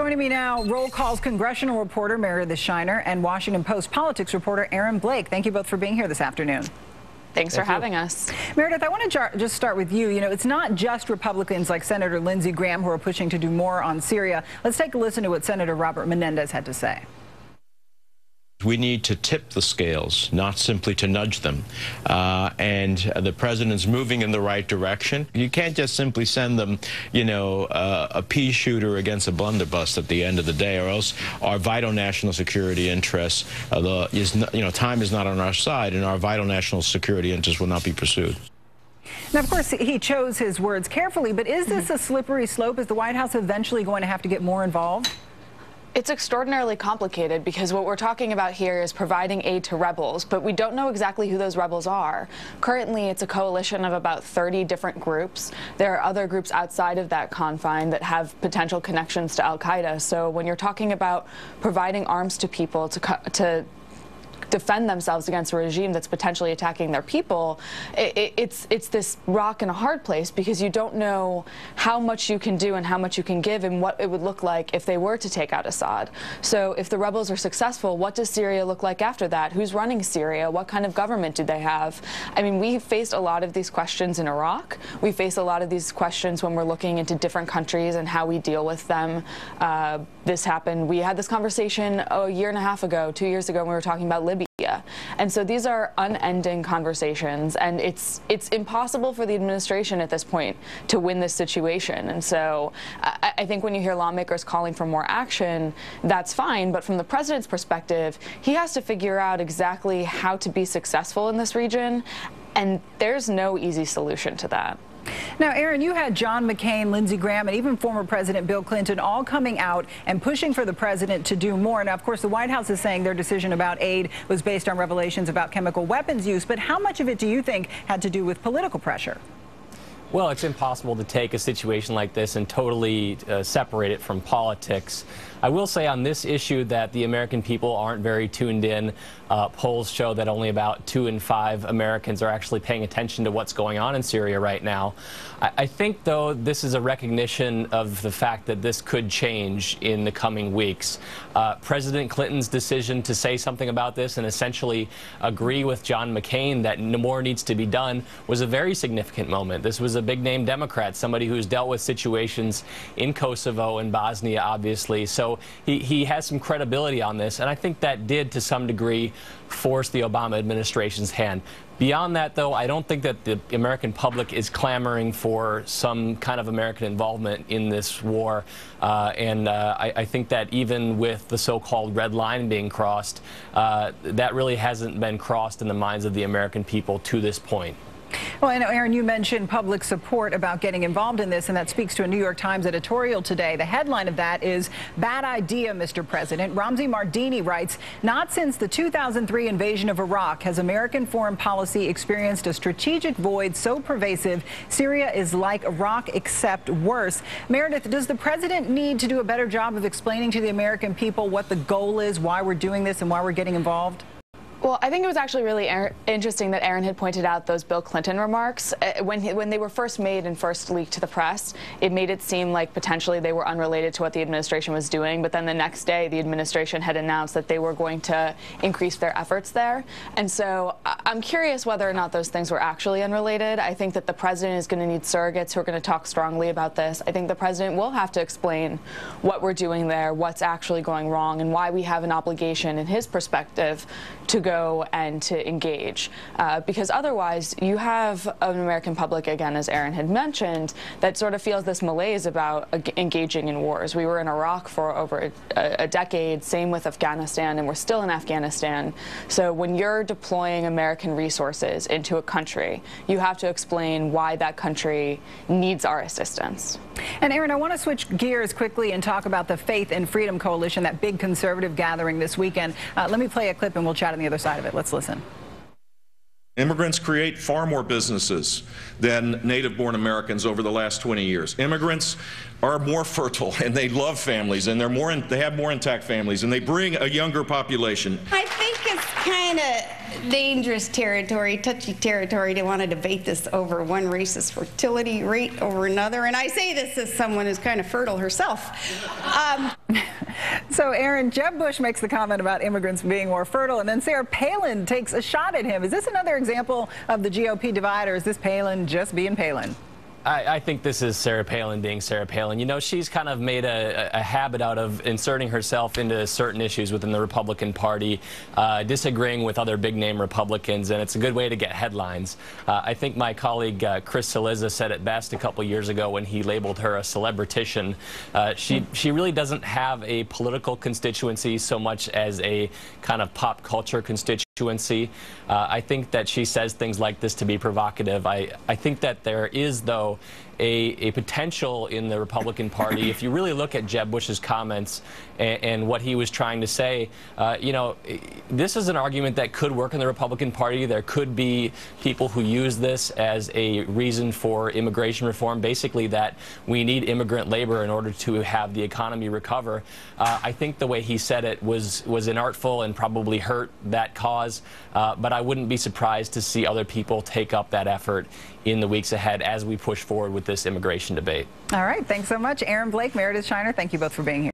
Joining me now, Roll Call's congressional reporter Meredith Shiner and Washington Post politics reporter Aaron Blake. Thank you both for being here this afternoon. Thanks for having us. Meredith, I want to just start with you. You know, it's not just Republicans like Senator Lindsey Graham who are pushing to do more on Syria. Let's take a listen to what Senator Robert Menendez had to say. We need to tip the scales, not simply to nudge them. And the president's moving in the right direction. You can't just simply send them, you know, a pea shooter against a blunderbuss at the end of the day, or else our vital national security interests, time is not on our side, and our vital national security interests will not be pursued. Now, of course, he chose his words carefully, but is this a slippery slope? Is the White House eventually going to have to get more involved? It's extraordinarily complicated because what we're talking about here is providing aid to rebels, but we don't know exactly who those rebels are. Currently, it's a coalition of about 30 different groups. There are other groups outside of that confine that have potential connections to al-Qaeda. So when you're talking about providing arms to people to defend themselves against a regime that's potentially attacking their people, it's this rock and a hard place, because you don't know how much you can do and how much you can give and what it would look like if they were to take out Assad. So if the rebels are successful, what does Syria look like after that? Who's running Syria? What kind of government do they have? I mean, we faced a lot of these questions in Iraq. We face a lot of these questions when we're looking into different countries and how we deal with them. This happened. We had this conversation a year and a half ago, 2 years ago, when we were talking about Libya. And so these are unending conversations, and it's impossible for the administration at this point to win this situation. And so I think when you hear lawmakers calling for more action, that's fine. But from the president's perspective, he has to figure out exactly how to be successful in this region, and there's no easy solution to that. Now, Aaron, you had John McCain, Lindsey Graham, and even former President Bill Clinton all coming out and pushing for the president to do more. Now, of course, the White House is saying their decision about aid was based on revelations about chemical weapons use. But how much of it do you think had to do with political pressure? Well, it's impossible to take a situation like this and totally separate it from politics. I will say on this issue that the American people aren't very tuned in. Polls show that only about 2 in 5 Americans are actually paying attention to what's going on in Syria right now. I think, though, this is a recognition of the fact that this could change in the coming weeks. President Clinton's decision to say something about this and essentially agree with John McCain that more needs to be done was a very significant moment. This was a big-name Democrat, somebody who's dealt with situations in Kosovo and Bosnia, obviously. So he has some credibility on this, and I think that did, to some degree, force the Obama administration's hand. Beyond that, though, I don't think that the American public is clamoring for some kind of American involvement in this war. I think that even with the so-called red line being crossed, that really hasn't been crossed in the minds of the American people to this point. Well, I know, Aaron, you mentioned public support about getting involved in this, and that speaks to a New York Times editorial today. The headline of that is, "Bad Idea, Mr. President." Ramzi Mardini writes, "Not since the 2003 invasion of Iraq has American foreign policy experienced a strategic void so pervasive. Syria is like Iraq, except worse." Meredith, does the president need to do a better job of explaining to the American people what the goal is, why we're doing this, and why we're getting involved? Well, I think it was actually really interesting that Aaron had pointed out those Bill Clinton remarks. When they were first made and first leaked to the press, it made it seem like potentially they were unrelated to what the administration was doing. But then the next day, the administration had announced that they were going to increase their efforts there. And so I'm curious whether or not those things were actually unrelated. I think that the president is going to need surrogates who are going to talk strongly about this. I think the president will have to explain what we're doing there, what's actually going wrong, and why we have an obligation, in his perspective, to go and to engage, because otherwise you have an American public, again, as Aaron had mentioned, that sort of feels this malaise about engaging in wars. We were in Iraq for over a decade, same with Afghanistan, and we're still in Afghanistan. So when you're deploying American resources into a country, you have to explain why that country needs our assistance. And Aaron, I want to switch gears quickly and talk about the Faith and Freedom Coalition, that big conservative gathering this weekend. Let me play a clip and we'll chat on the other side of it. Let's listen. Immigrants create far more businesses than native-born Americans over the last 20 years. Immigrants are more fertile, and they love families, and they have more intact families, and they bring a younger population. I think it's kind of dangerous territory, touchy territory to want to debate this over one race's fertility rate over another. And I say this as someone who's kind of fertile herself. So, Aaron, Jeb Bush makes the comment about immigrants being more fertile, and then Sarah Palin takes a shot at him. Is this another example of the GOP divide, or is this Palin just being Palin? I think this is Sarah Palin being Sarah Palin. You know, she's kind of made a habit out of inserting herself into certain issues within the Republican Party, disagreeing with other big-name Republicans, and it's a good way to get headlines. I think my colleague Chris Cillizza said it best a couple years ago when he labeled her a celebritician. She really doesn't have a political constituency so much as a kind of pop culture constituency. I think that she says things like this to be provocative. I think that there is, though, a potential in the Republican Party. If you really look at Jeb Bush's comments and what he was trying to say, you know, this is an argument that could work in the Republican Party. There could be people who use this as a reason for immigration reform, basically that we need immigrant labor in order to have the economy recover. I think the way he said it was inartful and probably hurt that cause, but I wouldn't be surprised to see other people take up that effort in the weeks ahead as we push forward with this immigration debate. All right. Thanks so much. Aaron Blake, Meredith Shiner, thank you both for being here.